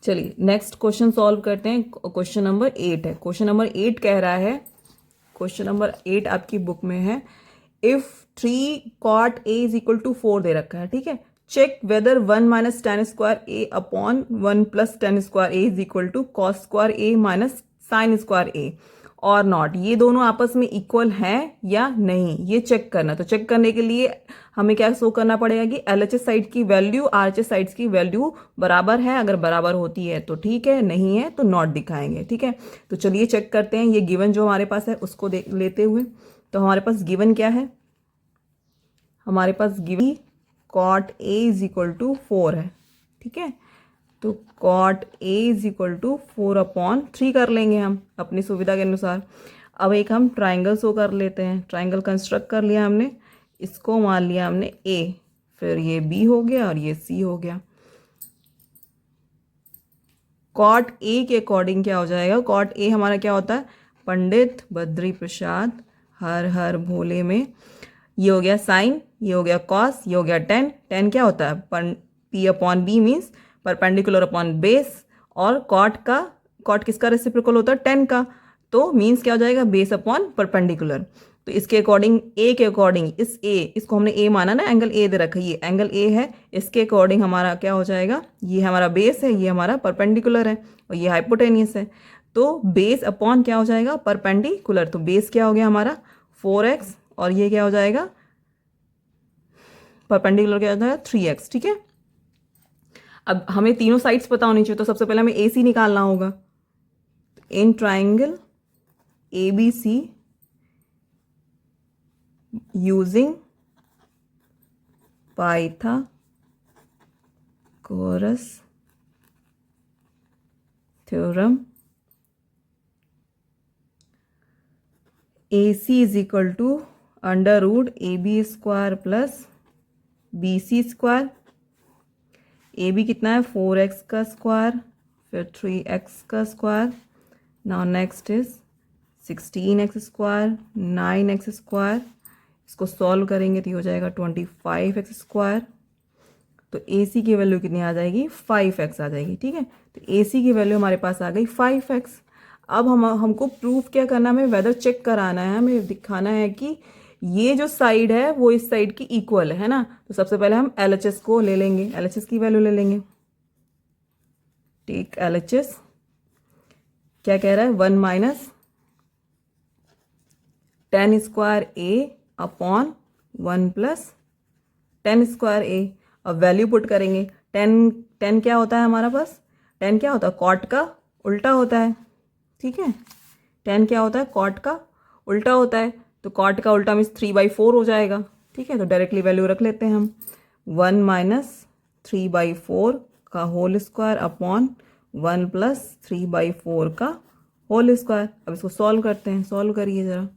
चलिए next question solve करते हैं। क्वेश्चन नंबर 8 है। क्वेश्चन नंबर 8 कह रहा है, क्वेश्चन नंबर 8 आपकी बुक में है, if 3 cot a is equal to 4 दे रखा है, ठीक है। Check whether 1 minus tan square A upon 1 plus tan square A is equal to cos square A minus sine square A और नॉट, ये दोनों आपस में इक्वल हैं या नहीं, ये चेक करना। तो चेक करने के लिए हमें क्या शो करना पड़ेगा कि एलएचएस साइड की वैल्यू आरएचएस साइड्स की वैल्यू बराबर है। अगर बराबर होती है तो ठीक है, नहीं है तो नॉट दिखाएंगे, ठीक है। तो चलिए चेक करते हैं। ये गिवन जो हमारे पास है उसको देख लेते हुए, तो हमारे पास गिवन क्या है, हमारे पास given cot A is equal to 4 है, ठीक है। तो cot A is equal to 4 upon 3 कर लेंगे हम अपनी सुविधा के अनुसार। अब एक हम ट्राइंगल शो कर लेते हैं। ट्राइंगल कंस्ट्रक्ट कर लिया हमने, इसको मान लिया हमने ए, फिर ये बी हो गया और ये सी हो गया। कॉट ए के अकॉर्डिंग क्या हो जाएगा, कॉट ए हमारा क्या होता है, पंडित बद्री प्रसाद हर हर भोले में। ये हो गया साइन, ये हो गया कॉस, ये हो गया टेन। टेन क्या होता है, P upon B means perpendicular upon base, और कॉट किसका रेसिप्रोकल होता है, टेन का, तो मीन्स क्या हो जाएगा, बेस अपॉन परपेंडिकुलर। तो इसके अकॉर्डिंग ए के अकॉर्डिंग इस ए, इसको हमने ए माना ना, एंगल ए दे रखा है, ये एंगल ए है, इसके अकॉर्डिंग हमारा क्या हो जाएगा, ये हमारा बेस है, ये हमारा परपेंडिकुलर है और ये हाइपोटेनियस है। तो बेस अपॉन क्या हो जाएगा, परपेंडिकुलर। तो बेस क्या हो गया हमारा 4x और ये क्या हो जाएगा, परपेंडिकुलर क्या हो जाएगा 3x, ठीक है। अब हमें तीनों साइड्स पता होनी चाहिए, तो सबसे पहले हमें ए सी निकालना होगा। In triangle A B C using Pythagoras theorem, A C is equal to under root A B square plus B C square. A B कितना है 4x का स्क्वायर, फिर 3x का स्क्वायर। Now next is 16x square, 9x square. इसको solve करेंगे तो ये हो जाएगा 25x स्क्वायर। तो ए सी की वैल्यू कितनी आ जाएगी, 5x आ जाएगी, ठीक है। तो ए सी की वैल्यू हमारे पास आ गई 5x। अब हमको प्रूफ क्या करना है, हमें वेदर चेक कराना है, हमें दिखाना है कि ये जो साइड है वो इस साइड की इक्वल है ना। तो सबसे पहले हम एलएचएस को ले लेंगे, एलएचएस की वैल्यू ले लेंगे। टेक एलएचएस, क्या कह रहा है, 1 minus tan square A upon 1 plus tan square ए। अब वैल्यू पुट करेंगे। टेन क्या होता है हमारा पास, टेन क्या होता है, कॉट का उल्टा होता है, ठीक है। टेन क्या होता है, कॉट का उल्टा होता है। तो कॉट का उल्टा मीन्स 3/4 हो जाएगा, ठीक है। तो डायरेक्टली वैल्यू रख लेते हैं हम, 1 माइनस 3/4 का होल स्क्वायर अपॉन 1 प्लस 3/4 का होल स्क्वायर। अब इसको सॉल्व करते हैं, सॉल्व करिए ज़रा।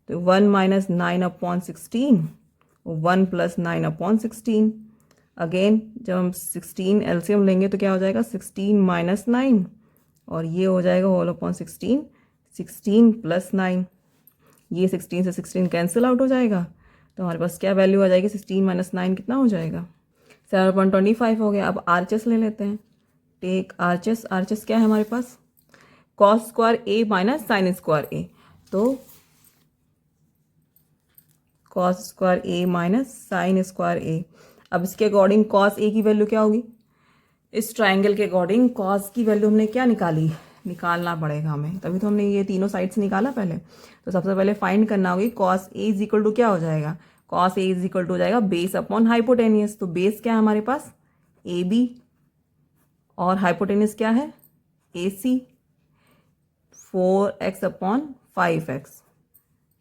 तो 1 माइनस 9/16, 1 प्लस 9/16। अगेन जब हम 16 एलसीएम लेंगे तो क्या हो जाएगा, 16 माइनस 9 और ये हो जाएगा होल अपॉन 16, 16 प्लस 9। ये 16 से 16 कैंसिल आउट हो जाएगा, तो हमारे पास क्या वैल्यू आ जाएगी, 16 माइनस 9 कितना हो जाएगा, 7/25 हो गया। अब आरएचएस ले लेते हैं। टेक आरएचएस, आरएचएस क्या है हमारे पास, cos square A minus sine square ए। तो cos square A minus sine square ए। अब इसके अकॉर्डिंग कॉस ए की वैल्यू क्या होगी, इस ट्राइंगल के अकॉर्डिंग कॉस की वैल्यू हमने क्या निकालना पड़ेगा हमें, तभी तो हमने ये तीनों साइड्स निकाला पहले। तो सबसे पहले फाइंड करना होगी cos A is equal to क्या हो जाएगा, cos A is equal to हो जाएगा बेस अपॉन हाइपोटेनियस। तो बेस क्या है हमारे पास, ए बी, और हाइपोटेनियस क्या है, ए सी, 4x अपॉन 5x।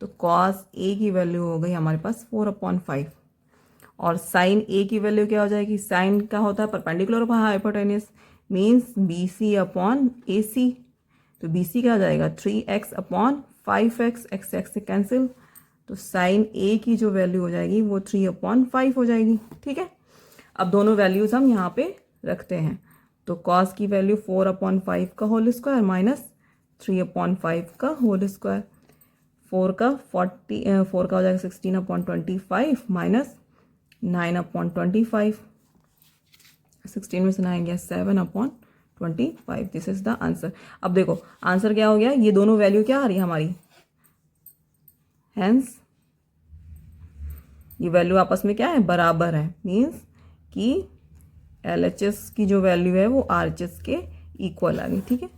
तो कॉस ए की वैल्यू हो गई हमारे पास 4/5। और साइन ए की वैल्यू क्या हो जाएगी, साइन का होता है perpendicular upon hypotenuse, means B C upon A C. तो बी सी क्या हो जाएगा 3x upon 5x, X X से कैंसिल। तो साइन ए की जो वैल्यू हो जाएगी वो 3/5 हो जाएगी, ठीक है। अब दोनों वैल्यूज़ हम यहाँ पे रखते हैं। तो कॉस की वैल्यू 4/5 का होल स्क्वायर माइनस 3/5 का होल स्क्वायर। 4 का हो जाएगा 16/25 माइनस 9/25। 16 में से 9 गया 7/25। 25। This is the answer. अब देखो आंसर क्या हो गया, ये दोनों वैल्यू क्या आ रही है हमारी, हेंस ये वैल्यू आपस में क्या है, बराबर है। मीन्स कि LHS की जो वैल्यू है वो RHS के इक्वल आ गई। ठीक है।